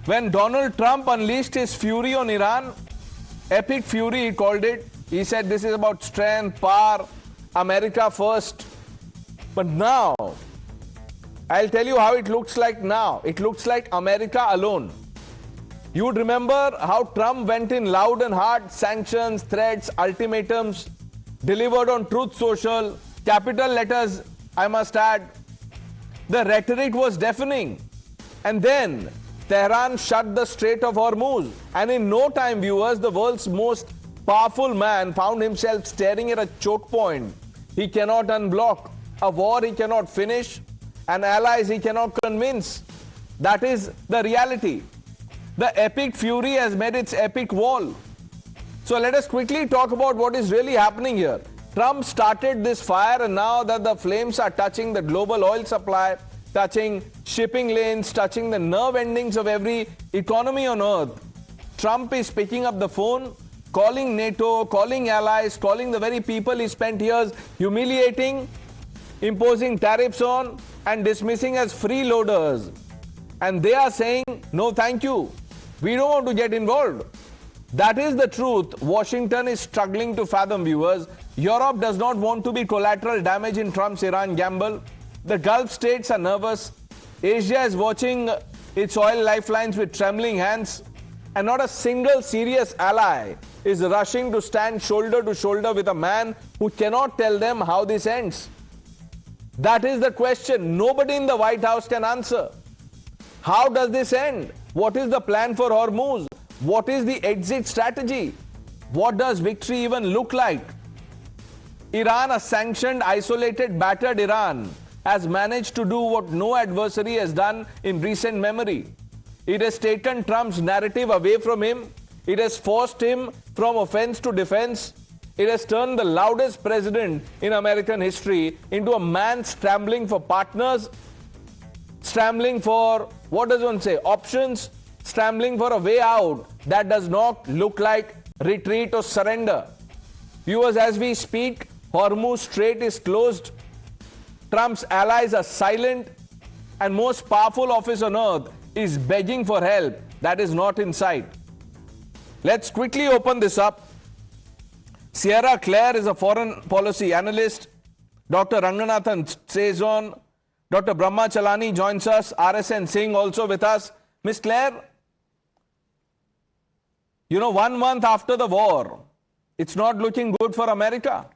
When Donald Trump unleashed his fury on Iran, epic fury he called it, he said this is about strength, power, America first. But now, I'll tell you how it looks like now. It looks like America alone. You would remember how Trump went in loud and hard, sanctions, threats, ultimatums, delivered on Truth Social, capital letters, I must add. The rhetoric was deafening. And then Tehran shut the Strait of Hormuz. And in no time, viewers, the world's most powerful man found himself staring at a choke point. He cannot unblock. A war he cannot finish. And allies he cannot convince. That is the reality. The epic fury has met its epic wall. So let us quickly talk about what is really happening here. Trump started this fire, and now that the flames are touching the global oil supply, touching shipping lanes, touching the nerve endings of every economy on earth, Trump is picking up the phone, calling NATO, calling allies, calling the very people he spent years humiliating, imposing tariffs on, and dismissing as freeloaders. And they are saying, no, thank you. We don't want to get involved. That is the truth Washington is struggling to fathom, viewers. Europe does not want to be collateral damage in Trump's Iran gamble. The Gulf states are nervous. Asia is watching its oil lifelines with trembling hands. And not a single serious ally is rushing to stand shoulder to shoulder with a man who cannot tell them how this ends. That is the question nobody in the White House can answer. How does this end? What is the plan for Hormuz? What is the exit strategy? What does victory even look like? Iran, a sanctioned, isolated, battered Iran, has managed to do what no adversary has done in recent memory. It has taken Trump's narrative away from him. It has forced him from offense to defense. It has turned the loudest president in American history into a man scrambling for partners, scrambling for, what does one say, options, scrambling for a way out that does not look like retreat or surrender. Viewers, as we speak, Hormuz Strait is closed. Trump's allies are silent, and most powerful office on earth is begging for help that is not in sight. Let's quickly open this up. Sierra Clair is a foreign policy analyst. Dr. Ranganathan stays on. Dr. Brahma Chalani joins us. RSN Singh also with us. Ms. Clair, you know, 1 month after the war, it's not looking good for America.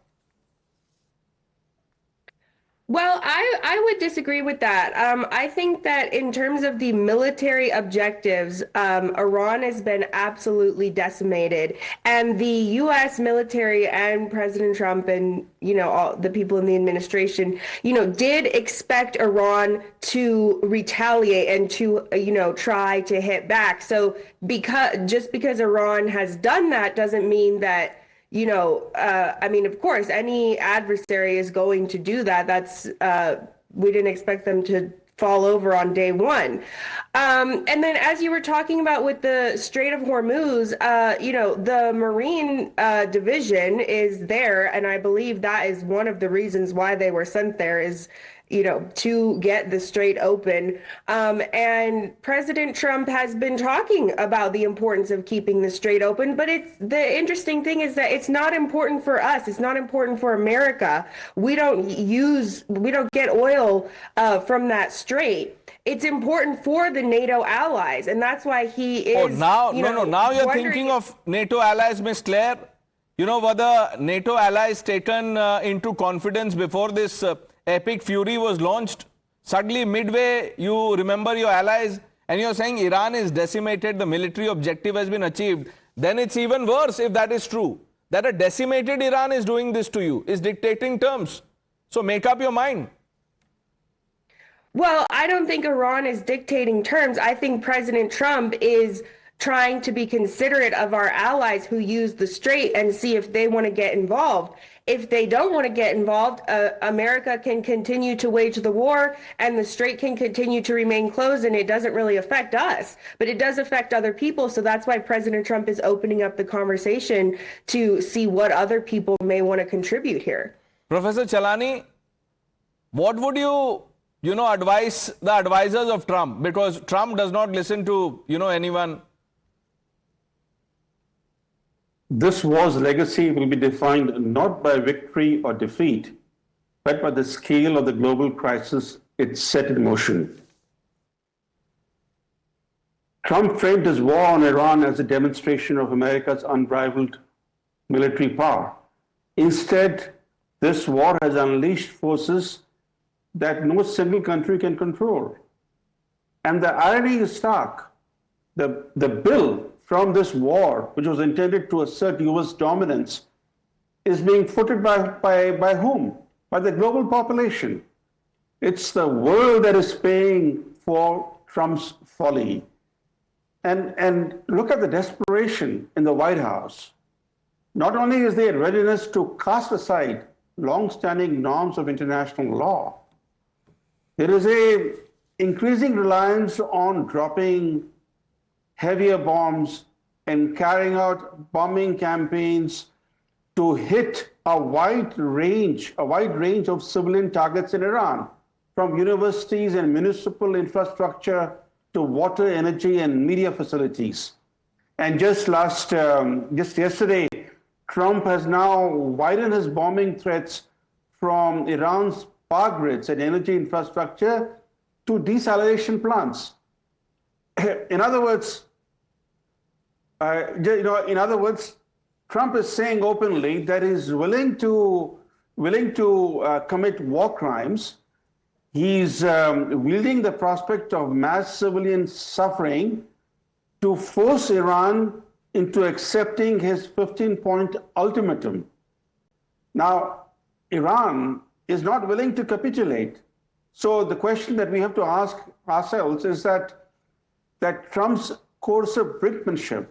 Well, I would disagree with that. I think that in terms of the military objectives, Iran has been absolutely decimated. And the U.S. military and President Trump and, you know, all the people in the administration, you know, did expect Iran to retaliate and to, you know, try to hit back. So just because Iran has done that doesn't mean that, you know, I mean, of course, any adversary is going to do that. That's we didn't expect them to fall over on day one. And then as you were talking about with the Strait of Hormuz, you know, the Marine division is there. And I believe that is one of the reasons why they were sent there is, you know, to get the strait open. And President Trump has been talking about the importance of keeping the strait open. But the interesting thing is that it's not important for us. It's not important for America. We don't get oil from that strait. It's important for the NATO allies. And that's why he is. Now you're thinking of NATO allies, Ms. Clair. You know, were the NATO allies taken into confidence before this epic fury was launched? Suddenly, midway, you remember your allies and you're saying Iran is decimated, the military objective has been achieved. Then it's even worse if that is true. That a decimated Iran is doing this to you, is dictating terms. So make up your mind. Well, I don't think Iran is dictating terms. I think President Trump is trying to be considerate of our allies who use the strait and see if they want to get involved. If they don't want to get involved, America can continue to wage the war and the strait can continue to remain closed, and it doesn't really affect us, but it does affect other people. So that's why President Trump is opening up the conversation to see what other people may want to contribute here. Professor Chalani, what would you the advisors of Trump, because Trump does not listen to, anyone. This war's legacy will be defined not by victory or defeat, but by the scale of the global crisis it set in motion. Trump framed his war on Iran as a demonstration of America's unrivaled military power. Instead, this war has unleashed forces that no single country can control. And the irony is stark. The bill from this war, which was intended to assert US dominance, is being footed by whom? By the global population. It's the world that is paying for Trump's folly. And look at the desperation in the White House. Not only is there readiness to cast aside long-standing norms of international law, there is an increasing reliance on dropping heavier bombs and carrying out bombing campaigns to hit a wide range of civilian targets in Iran, from universities and municipal infrastructure to water, energy, and media facilities. And just yesterday, Trump has now widened his bombing threats from Iran's power grids and energy infrastructure to desalination plants. In other words, Trump is saying openly that he's willing to commit war crimes. He's wielding the prospect of mass civilian suffering to force Iran into accepting his 15-point ultimatum. Now, Iran is not willing to capitulate. So the question that we have to ask ourselves is that Trump's course of brinkmanship,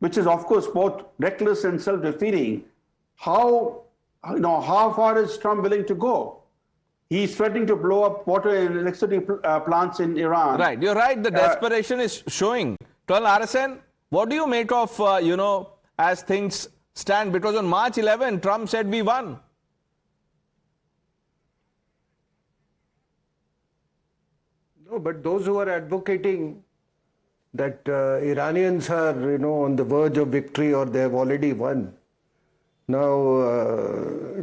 which is of course both reckless and self-defeating, how far is Trump willing to go? He's threatening to blow up water and electricity plants in Iran. Right, you're right. The desperation is showing. Well, RSN, what do you make of, as things stand? Because on March 11, Trump said we won. No, but those who are advocating that Iranians are, on the verge of victory or they have already won. Now,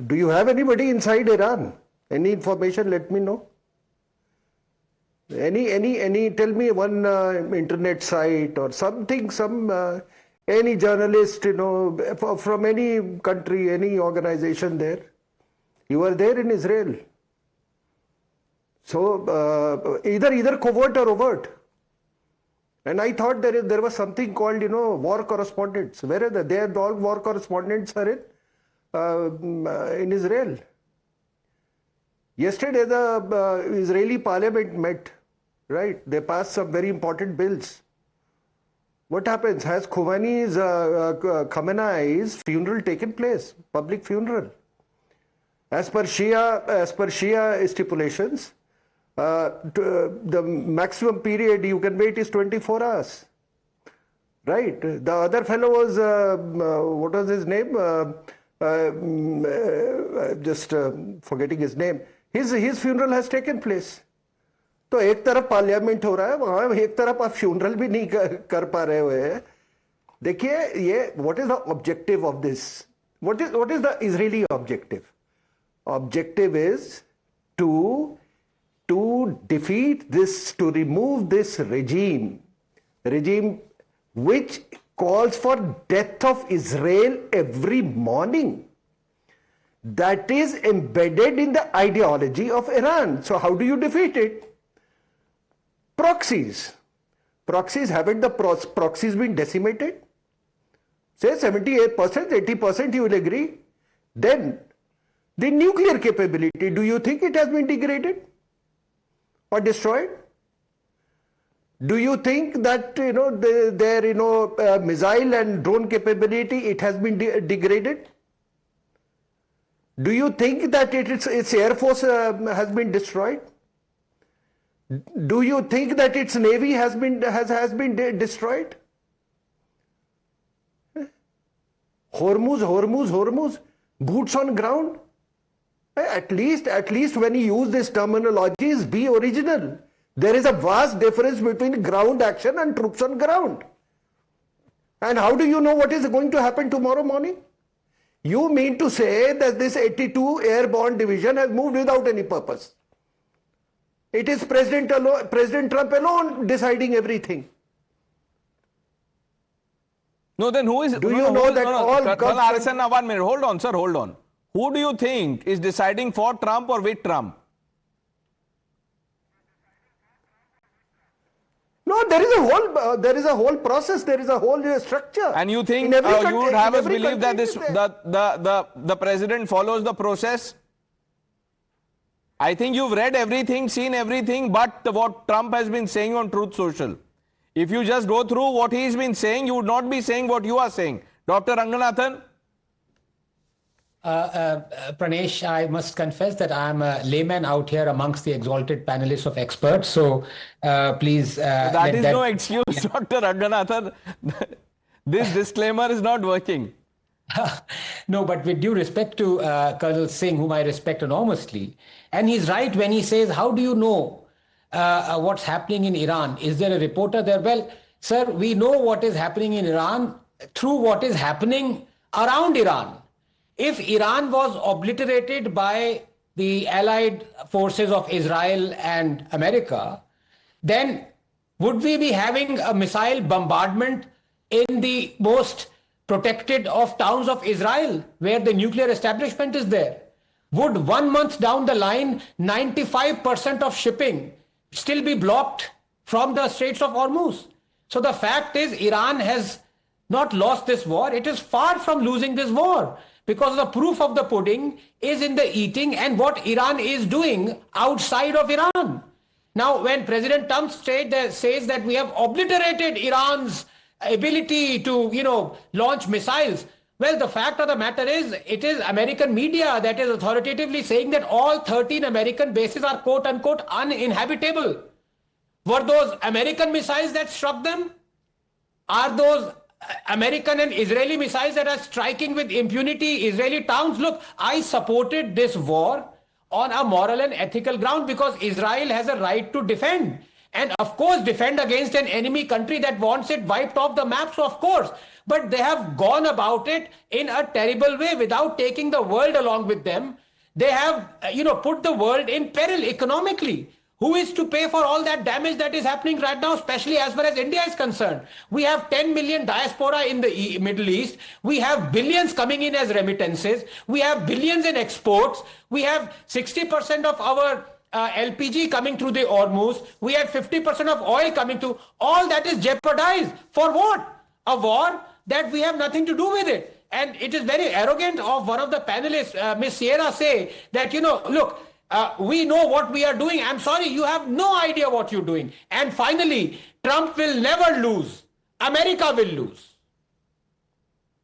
do you have anybody inside Iran? Any information? Let me know. Tell me one internet site or something, any journalist, from any country, any organization there. You are there in Israel. So, either covert or overt. And I thought there was something called, war correspondents. Where are they? All war correspondents are in Israel. Yesterday, the Israeli parliament met, right? They passed some very important bills. What happens? Has Khamenei's funeral taken place? Public funeral. As per Shia stipulations, the maximum period you can wait is 24 hours. Right? The other fellow was, what was his name? Just forgetting his name. His funeral has taken place. तो एक तरफ parliament हो रहा है, वहां एक तरफ आप फ्यूनरल भी नहीं कर पा रहे हुए. देखिए ये what is the objective of this? What is the Israeli objective? Objective is to defeat this, to remove this regime which calls for death of Israel every morning. That is embedded in the ideology of Iran. So how do you defeat it? Proxies. Haven't the proxies been decimated? Say 78%, 80% you will agree. Then the nuclear capability, do you think it has been degraded or destroyed? Do you think that their missile and drone capability, it has been degraded? Do you think that its air force has been destroyed? Do you think that its navy has been destroyed? Hormuz, boots on ground. At least when you use this terminology, is be original. There is a vast difference between ground action and troops on ground. And how do you know what is going to happen tomorrow morning? You mean to say that this 82 airborne division has moved without any purpose? It is President Trump alone deciding everything. No, then who is... Do you know that all... Colonel Harrison, now 1 minute. Hold on, sir, hold on. Who do you think is deciding for Trump or with Trump? No, there is a whole process, there is a whole structure. And you think you would have us believe that the president follows the process? I think you've read everything, seen everything, but what Trump has been saying on Truth Social. If you just go through what he's been saying, you would not be saying what you are saying. Dr. Ranganathan? Pranesh, I must confess that I'm a layman out here amongst the exalted panelists of experts. So please... that is no excuse, Dr. Ranganathan. This disclaimer is not working. No, but with due respect to Colonel Singh, whom I respect enormously, and he's right when he says, how do you know what's happening in Iran? Is there a reporter there? Well, sir, we know what is happening in Iran through what is happening around Iran. If Iran was obliterated by the allied forces of Israel and America, then would we be having a missile bombardment in the most protected of towns of Israel, where the nuclear establishment is there? Would 1 month down the line, 95% of shipping still be blocked from the Straits of Hormuz? So the fact is, Iran has not lost this war. It is far from losing this war, because the proof of the pudding is in the eating and what Iran is doing outside of Iran. Now, when President Trump says that we have obliterated Iran's ability to, launch missiles, well, the fact of the matter is, it is American media that is authoritatively saying that all 13 American bases are quote-unquote uninhabitable. Were those American missiles that struck them? Are those American and Israeli missiles that are striking with impunity Israeli towns? Look, I supported this war on a moral and ethical ground because Israel has a right to defend. And of course, defend against an enemy country that wants it wiped off the map, so of course. But they have gone about it in a terrible way without taking the world along with them. They have, put the world in peril economically. Who is to pay for all that damage that is happening right now, especially as far as India is concerned? We have 10 million diaspora in the Middle East. We have billions coming in as remittances. We have billions in exports. We have 60% of our LPG coming through the Hormuz. We have 50% of oil coming through. All that is jeopardized. For what? A war that we have nothing to do with it. And it is very arrogant of one of the panelists, Ms. Sierra, say that, look, we know what we are doing. I'm sorry, you have no idea what you're doing. And finally, Trump will never lose. America will lose.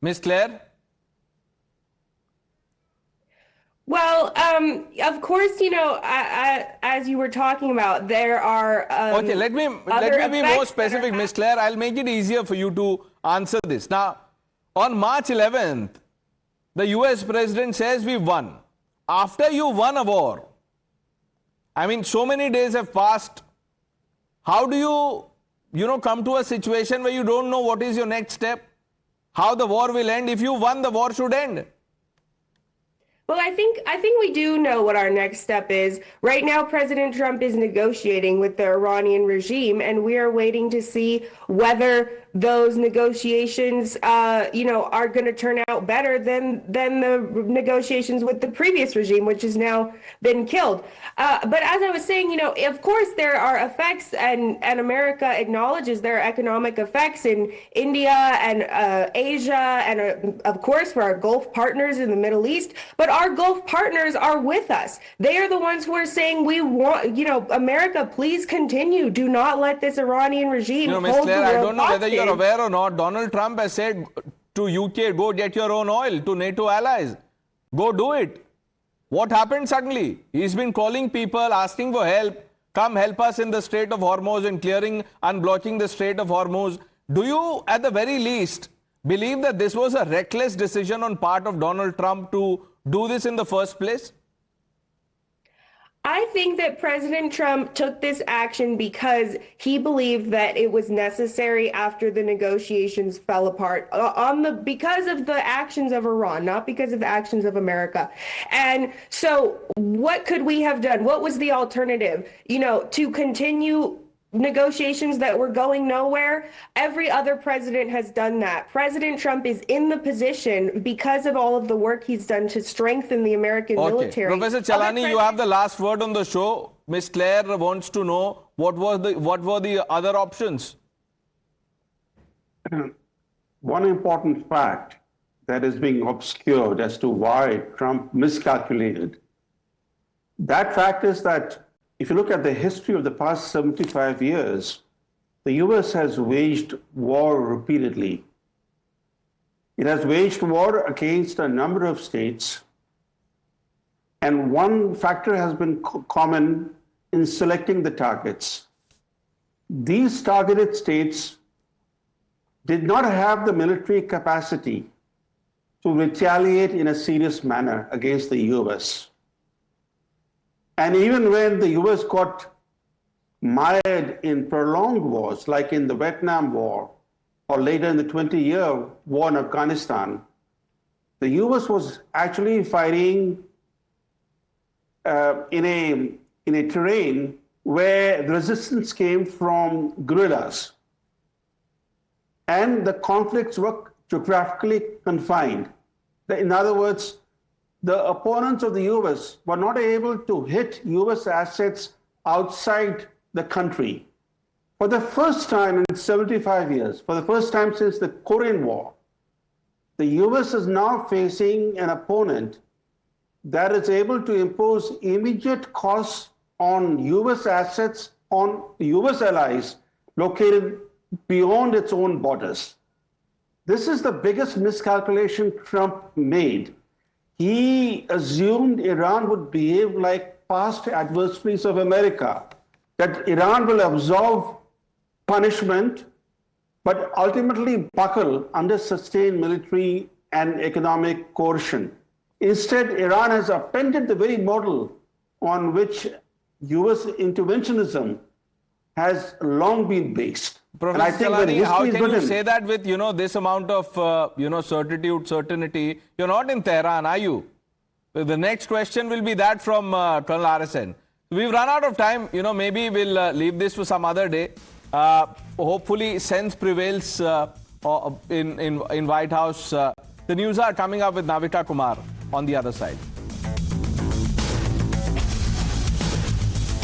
Ms. Clair? Well, of course, as you were talking about, there are okay, let me be more specific, Ms. Clair. I'll make it easier for you to answer this. Now, on March 11th, the US president says we won. After you won a war, I mean, so many days have passed. How do you, come to a situation where you don't know what is your next step? How the war will end? If you won, the war should end. Well, I think we do know what our next step is. Right now, President Trump is negotiating with the Iranian regime, and we are waiting to see whether those negotiations, are going to turn out better than the negotiations with the previous regime, which has now been killed. But as I was saying, of course there are effects, and America acknowledges there are economic effects in India and Asia, and of course for our Gulf partners in the Middle East. But our Gulf partners are with us. They are the ones who are saying, we want, America, please continue. Do not let this Iranian regime hold Ms. the Clair, world I don't know whether hostage. you're aware or not. Donald Trump has said to UK, go get your own oil, to NATO allies. Go do it. What happened suddenly? He's been calling people, asking for help. Come help us in the Strait of Hormuz and unblocking the Strait of Hormuz. Do you, at the very least, believe that this was a reckless decision on part of Donald Trump to do this in the first place? I think that President Trump took this action because he believed that it was necessary after the negotiations fell apart because of the actions of Iran, not because of the actions of America. And so what could we have done? What was the alternative? To continue negotiations that were going nowhere. Every other president has done that. President Trump is in the position because of all of the work he's done to strengthen the American military. Professor Chalani, you have the last word on the show. Ms. Clair wants to know what were the other options? One important fact that is being obscured as to why Trump miscalculated. That fact is that if you look at the history of the past 75 years, the US has waged war repeatedly. It has waged war against a number of states, and one factor has been common in selecting the targets. These targeted states did not have the military capacity to retaliate in a serious manner against the US. And even when the US got mired in prolonged wars, like in the Vietnam War, or later in the 20-year war in Afghanistan, the US was actually fighting in a terrain where the resistance came from guerrillas. And the conflicts were geographically confined. In other words, the opponents of the US were not able to hit US assets outside the country. For the first time in 75 years, for the first time since the Korean War, the US is now facing an opponent that is able to impose immediate costs on US assets, on US allies located beyond its own borders. This is the biggest miscalculation Trump made. He assumed Iran would behave like past adversaries of America, that Iran will absorb punishment, but ultimately buckle under sustained military and economic coercion. Instead, Iran has upended the very model on which US interventionism has long been based. Professor Chalani, how can you say that with this amount of certainty? You're not in Tehran, are you? The next question will be that from Colonel RSN. We've run out of time. Maybe we'll leave this for some other day. Hopefully, sense prevails in White House. The news are coming up with Navita Kumar on the other side.